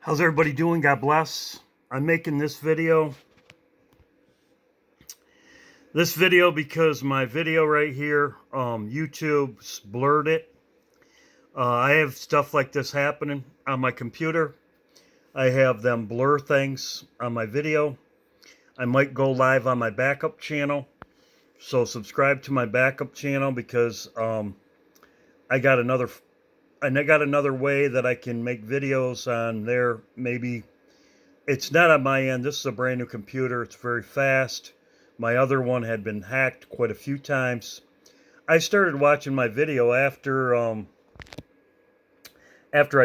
How's everybody doing? God bless. I'm making this video. Because my video right here, YouTube's blurred it. I have stuff like this happening on my computer. I have them blur things on my video. I might go live on my backup channel. So subscribe to my backup channel because I got another way that I can make videos on there. Maybe it's not on my end. This is a brand new computer. It's very fast. My other one had been hacked quite a few times. I started watching my video after I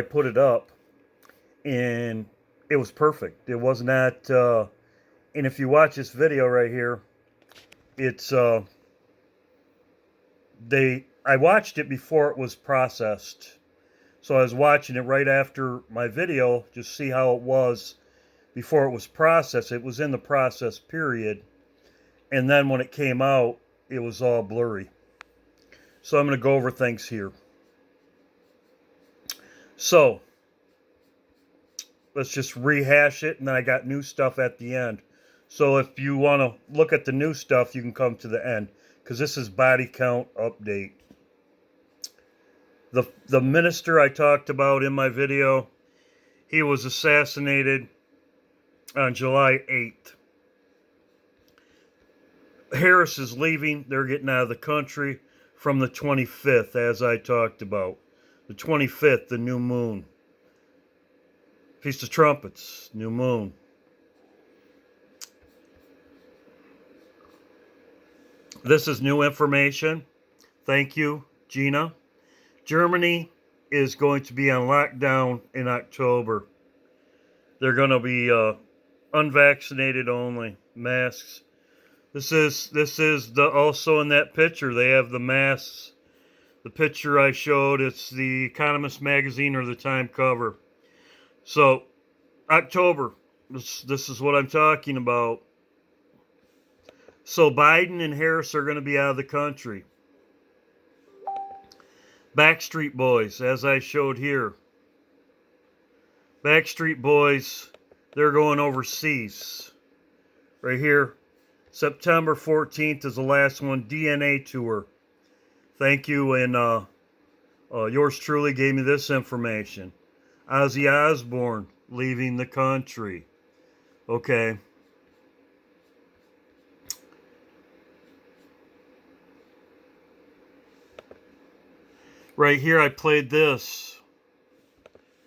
put it up, and it was perfect. It was not. And if you watch this video right here, it's I watched it before it was processed, so I was watching it right after my video, just see how it was before it was processed. It was in the process period, and then when it came out, it was all blurry. So I'm going to go over things here. So let's just rehash it, and then I got new stuff at the end. So if you want to look at the new stuff, you can come to the end, because this is body count update. The minister I talked about in my video, he was assassinated on July 8th. Harris is leaving. They're getting out of the country from the 25th, as I talked about. The 25th, the new moon. Feast of Trumpets, new moon. This is new information. Thank you, Gina. Germany is going to be on lockdown in October. They're going to be unvaccinated only, masks. This is the also in that picture. They have the masks. The picture I showed, it's the Economist magazine or the Time cover. So, October. This is what I'm talking about. So Biden and Harris are going to be out of the country. Backstreet Boys, as I showed here. Backstreet Boys, they're going overseas. Right here. September 14th is the last one. DNA tour. Thank you, and yours truly gave me this information. Ozzy Osbourne leaving the country. Okay. Right here, I played this.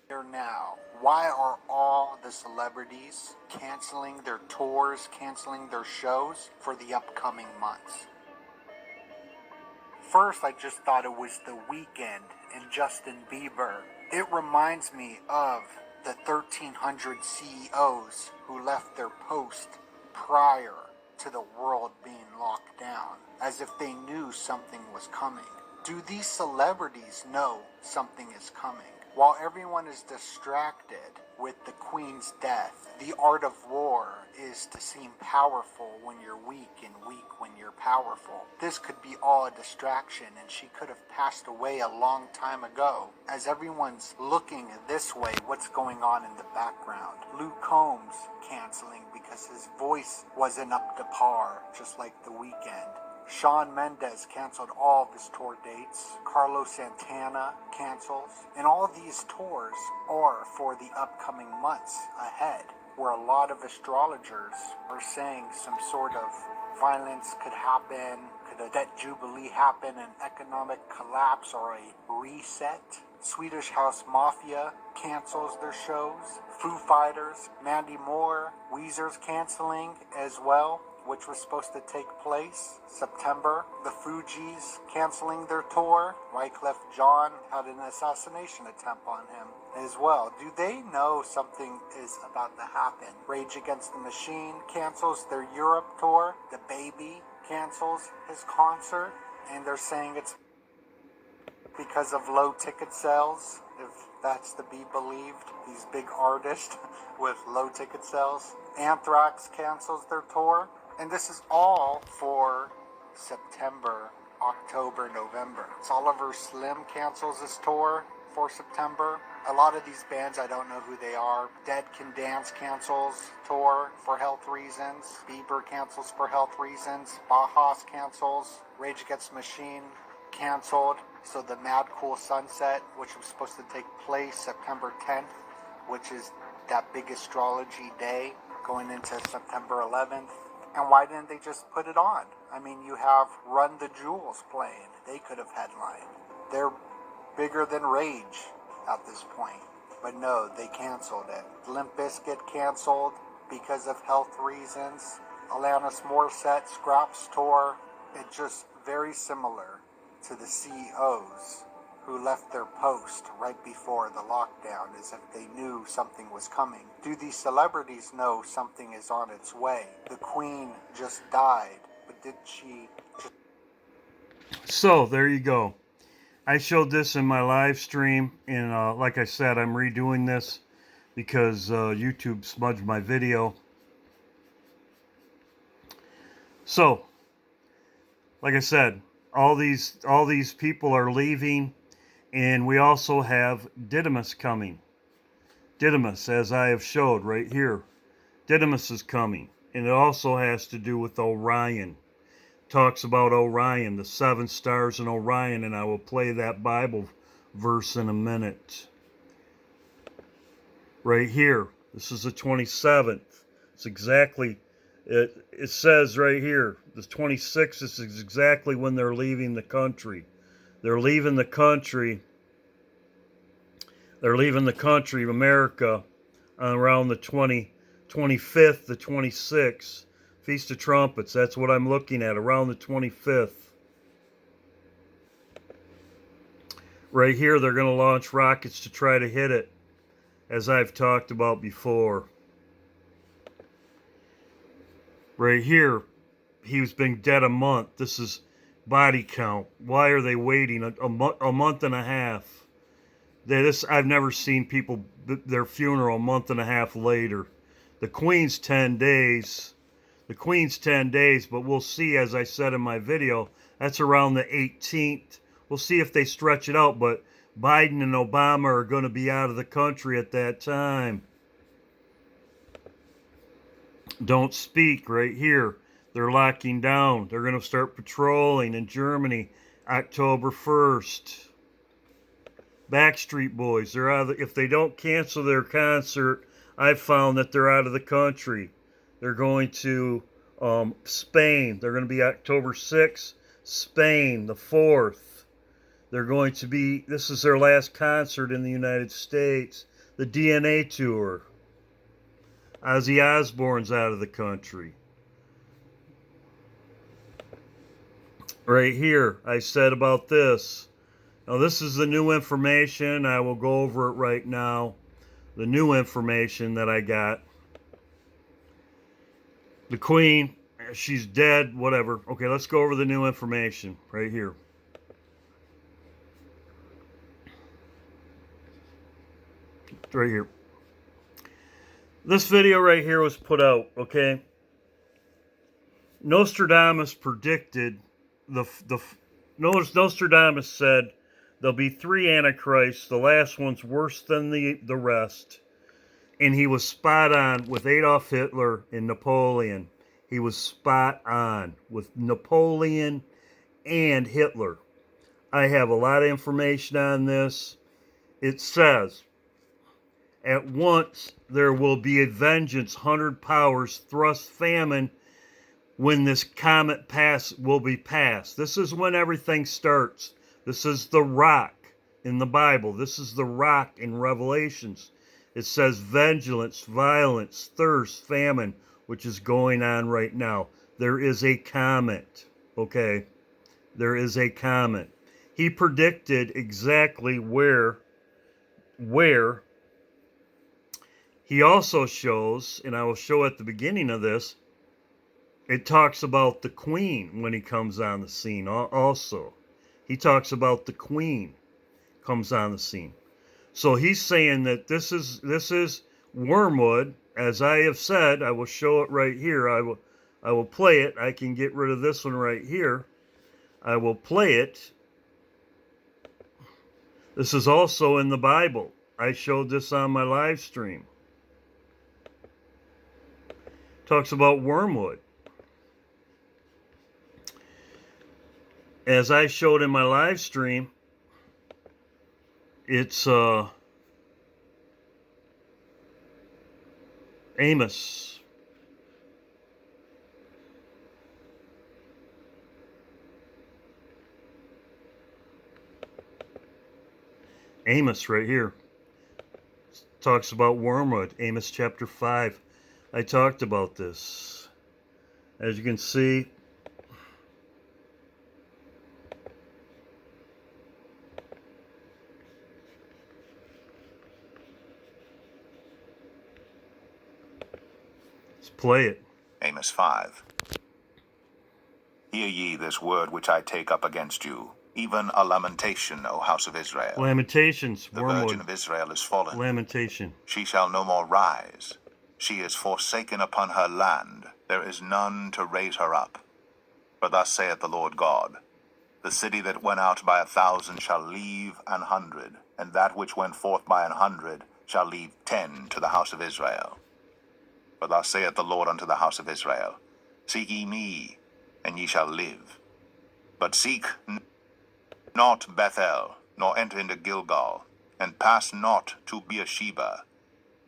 Here now, why are all the celebrities canceling their tours, canceling their shows for the upcoming months? First, I just thought it was The Weeknd and Justin Bieber. It reminds me of the 1,300 CEOs who left their post prior to the world being locked down, as if they knew something was coming. Do these celebrities know something is coming? While everyone is distracted with the Queen's death, the art of war is to seem powerful when you're weak and weak when you're powerful. This could be all a distraction, and she could have passed away a long time ago. As everyone's looking this way, what's going on in the background? Luke Combs canceling because his voice wasn't up to par, just like The Weeknd. Shawn Mendes canceled all of his tour dates. Carlos Santana cancels. And all of these tours are for the upcoming months ahead, where a lot of astrologers are saying some sort of violence could happen, could a debt jubilee happen, an economic collapse, or a reset. Swedish House Mafia cancels their shows. Foo Fighters, Mandy Moore, Weezer's canceling as well, which was supposed to take place September. The Fugees canceling their tour. Wyclef Jean had an assassination attempt on him as well. Do they know something is about to happen? Rage Against the Machine cancels their Europe tour. The Baby cancels his concert, and they're saying it's because of low ticket sales, if that's to be believed. These big artists with low ticket sales. Anthrax cancels their tour. And this is all for September, October, November. Oliver Slim cancels his tour for September. A lot of these bands, I don't know who they are. Dead Can Dance cancels tour for health reasons. Bieber cancels for health reasons. Bajas cancels. Rage Against the Machine canceled. So the Mad Cool Sunset, which was supposed to take place September 10th, which is that big astrology day going into September 11th. And why didn't they just put it on? I mean, you have Run the Jewels playing. They could have headlined. They're bigger than Rage at this point. But no, they canceled it. Limp Bizkit canceled because of health reasons. Alanis Morissette Scraps tour. It's just very similar to the CEOs who left their post right before the lockdown as if they knew something was coming. Do these celebrities know something is on its way? The Queen just died, but did she... So, there you go. I showed this in my live stream, and like I said, I'm redoing this because YouTube smudged my video. So, like I said, all these people are leaving, and we also have Didymus coming. Didymus, as I have showed right here, Didymus is coming, and it also has to do with Orion. Talks about Orion, the 7 stars in Orion, and I will play that Bible verse in a minute. Right here, this is the 27th. It's exactly, it says right here, the 26th, this is exactly when they're leaving the country. They're leaving the country, America, around the 25th, the 26th. Feast of Trumpets, that's what I'm looking at, around the 25th. Right here, they're going to launch rockets to try to hit it, as I've talked about before. Right here, he's been dead a month. This is body count. Why are they waiting a month and a half? I've never seen people, their funeral a month and a half later. The Queen's 10 days. The Queen's 10 days, but we'll see, as I said in my video, that's around the 18th. We'll see if they stretch it out, but Biden and Obama are going to be out of the country at that time. Don't speak right here. They're locking down. They're going to start patrolling in Germany October 1st. Backstreet Boys, they're out of if they don't cancel their concert, I've found that they're out of the country. They're going to Spain. They're going to be October 6th. Spain, the 4th. They're going to be, this is their last concert in the United States. The DNA tour. Ozzy Osbourne's out of the country. Right here, I said about this. Now, this is the new information. I will go over it right now. The new information that I got. The Queen, she's dead, whatever. Okay, let's go over the new information right here. Right here. This video right here was put out, okay? Nostradamus predicted, Nostradamus said there'll be 3 antichrists. The last one's worse than the rest. And he was spot on with Adolf Hitler and Napoleon. He was spot on with Napoleon and Hitler. I have a lot of information on this. It says, at once there will be a vengeance, 100 powers, thrust famine, when this comet will be passed. This is when everything starts. This is the rock in the Bible. This is the rock in Revelations. It says vengeance, violence, thirst, famine, which is going on right now. There is a comet, okay? There is a comet. He predicted exactly where. He also shows, and I will show at the beginning of this, it talks about the Queen when he comes on the scene also. He talks about the Queen comes on the scene. So he's saying that this is wormwood, as I have said. I will show it right here. I will play it. I can get rid of this one right here. I will play it. This is also in the Bible. I showed this on my live stream. Talks about wormwood. As I showed in my live stream, it's Amos. Amos right here talks about wormwood. Amos chapter 5. I talked about this. As you can see, let's play it. Amos 5. Hear ye this word which I take up against you, even a lamentation, O house of Israel. Lamentations, The wormwood. virgin of Israel is fallen. Lamentation. She shall no more rise. She is forsaken upon her land. There is none to raise her up. For thus saith the Lord God, the city that went out by 1,000 shall leave 100, and that which went forth by 100 shall leave 10 to the house of Israel. For thus saith the Lord unto the house of Israel, seek ye me, and ye shall live. But seek not Bethel, nor enter into Gilgal, and pass not to Beersheba.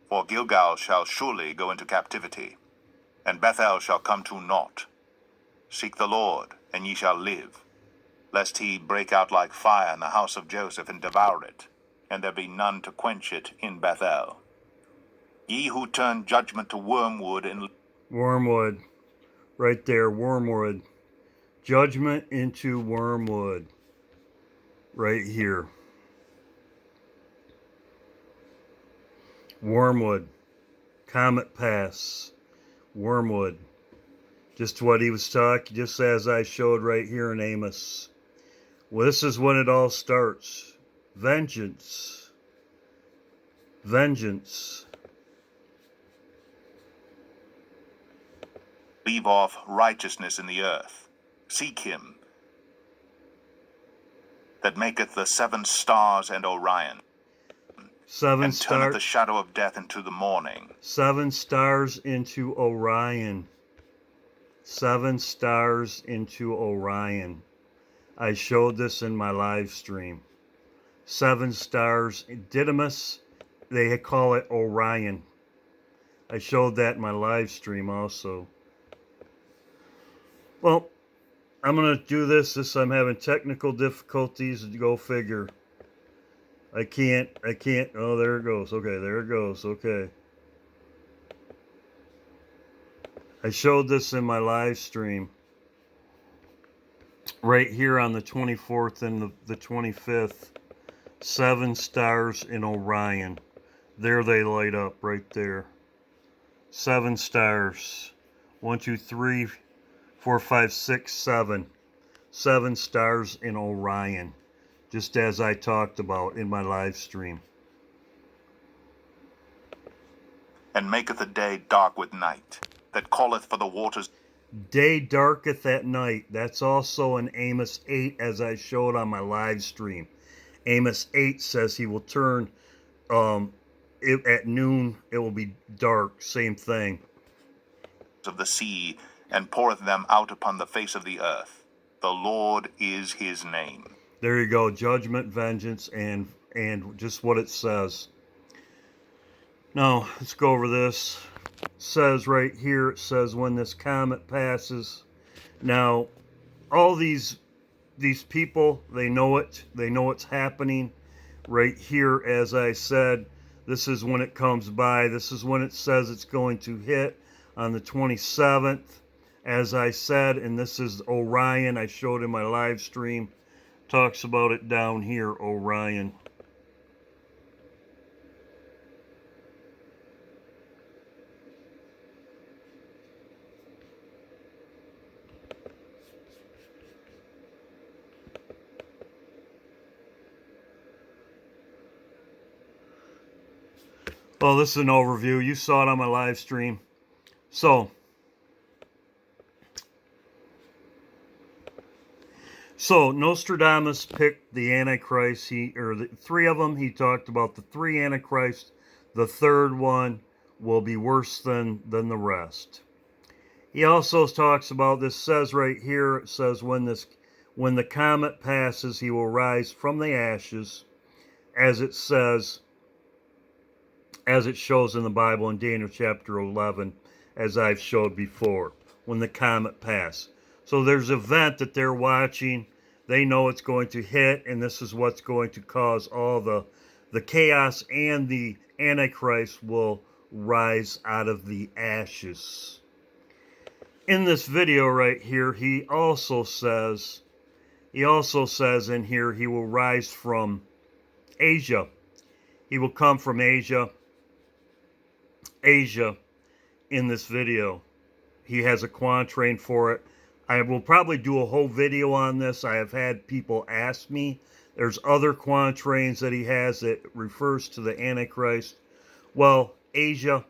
For Gilgal shall surely go into captivity, and Bethel shall come to naught. Seek the Lord, and ye shall live, lest he break out like fire in the house of Joseph, and devour it, and there be none to quench it in Bethel. Ye who turn judgment to wormwood and Wormwood. Right there, wormwood. Judgment into wormwood. Right here. Wormwood. Comet pass. Wormwood. Just what he was talking, just as I showed right here in Amos. Well, this is when it all starts. Vengeance. Vengeance. leave off righteousness in the earth. Seek him that maketh the 7 stars and Orion, Seven and turneth the stars. shadow of death into the morning. 7 stars into Orion. 7 stars into Orion. I showed this in my live stream. 7 stars. Didymus, they call it Orion. I showed that in my live stream also. Well, I'm going to do this. I'm having technical difficulties. Go figure. I can't. Oh, there it goes. Okay, there it goes. Okay. I showed this in my live stream. Right here on the 24th and the 25th. 7 stars in Orion. There they light up right there. 7 stars. 1, 2, 3, 4, 5, 6, 7. 7 stars in Orion. Just as I talked about in my live stream. And maketh the day dark with night, that calleth for the waters. Day darketh at night. That's also in Amos 8, as I showed on my live stream. Amos 8 says he will turn, at noon it will be dark. Same thing. Of the sea, and poureth them out upon the face of the earth. The Lord is his name. There you go. Judgment, vengeance, and just what it says. Now, let's go over this. It says right here, it says when this comet passes. Now, all these people, they know it. They know it's happening. Right here, as I said, this is when it comes by. This is when it says it's going to hit on the 27th. As I said, and this is Orion. I showed in my live stream. Talks about it down here, Orion. Well, this is an overview. You saw it on my live stream. So So Nostradamus picked the Antichrist. The three of them. He talked about the three Antichrists. The third one will be worse than the rest. He also talks about, this says right here, it says when the comet passes, he will rise from the ashes, as it says, as it shows in the Bible in Daniel chapter 11, as I've showed before, when the comet passes. So there's an event that they're watching. They know it's going to hit, and this is what's going to cause all the chaos, and the Antichrist will rise out of the ashes. In this video right here, he also says in here, he will rise from Asia. He will come from Asia in this video. He has a quatrain for it. I will probably do a whole video on this. I have had people ask me. There's other quatrains that he has that refers to the Antichrist. Well, Asia,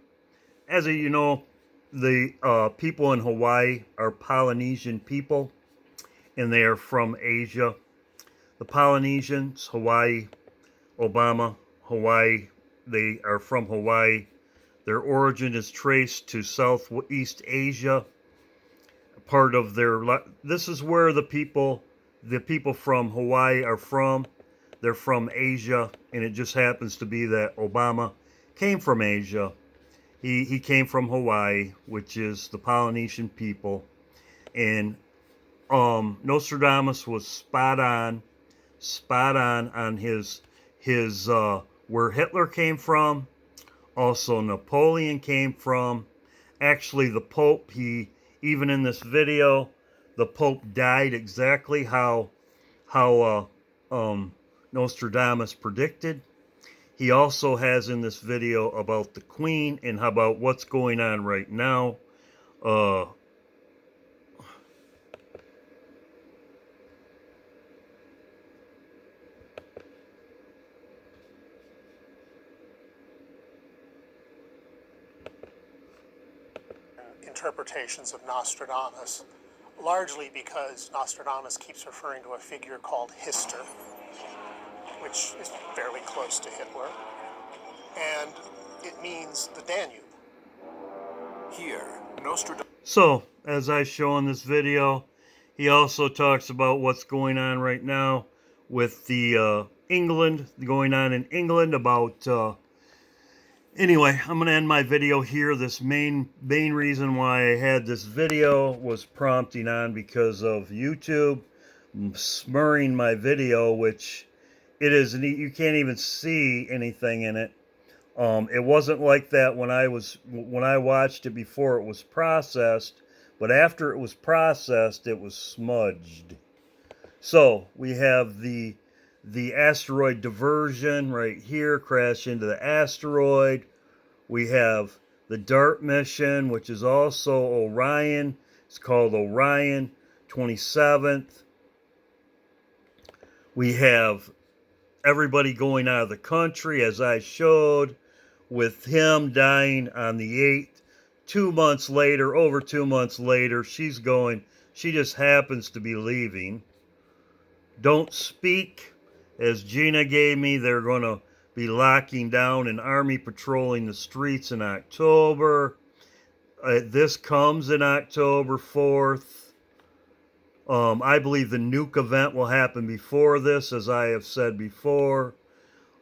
as you know, the people in Hawaii are Polynesian people, and they are from Asia. The Polynesians, Hawaii, Obama, Hawaii, they are from Hawaii. Their origin is traced to Southeast Asia. Part of this is where the people from Hawaii are from. They're from Asia, and it just happens to be that Obama came from Asia. He came from Hawaii, which is the Polynesian people. And Nostradamus was spot on his where Hitler came from. Also, Napoleon came from. Actually, the Pope, even in this video, the Pope died exactly how Nostradamus predicted. He also has in this video about the Queen and about what's going on right now. Interpretations of Nostradamus, largely because Nostradamus keeps referring to a figure called Hister, which is fairly close to Hitler, and it means the Danube. Here, Nostradamus. So, as I show in this video, he also talks about what's going on right now with the England, going on in England about anyway, I'm going to end my video here. This main reason why I had this video was prompting on because of YouTube smearing my video, which it is, you can't even see anything in it. It wasn't like that when I watched it before it was processed, but after it was processed, it was smudged. So we have the asteroid diversion right here, crash into the asteroid. We have the DART mission, which is also Orion. It's called Orion 27th. We have everybody going out of the country, as I showed, with him dying on the 8th. 2 months later, over 2 months later, she just happens to be leaving. Don't speak, as Gina gave me, they're going to be locking down an army patrolling the streets in October. This comes in October 4th. I believe the nuke event will happen before this, as I have said before.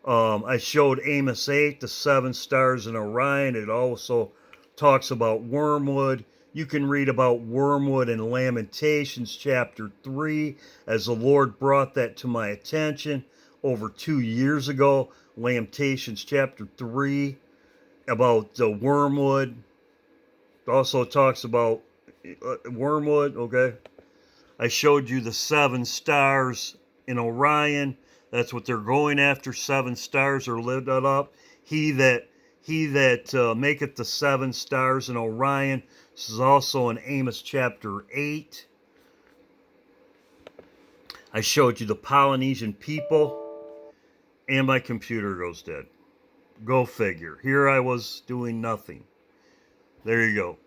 I showed Amos 8, the 7 stars in Orion. It also talks about Wormwood. You can read about Wormwood in Lamentations chapter 3, as the Lord brought that to my attention over 2 years ago. Lamentations chapter 3 about Wormwood. It also talks about Wormwood, okay? I showed you the 7 stars in Orion. That's what they're going after. 7 stars are lit up. He that maketh the 7 stars in Orion. This is also in Amos chapter 8. I showed you the Polynesian people. And my computer goes dead. Go figure. Here I was doing nothing. There you go.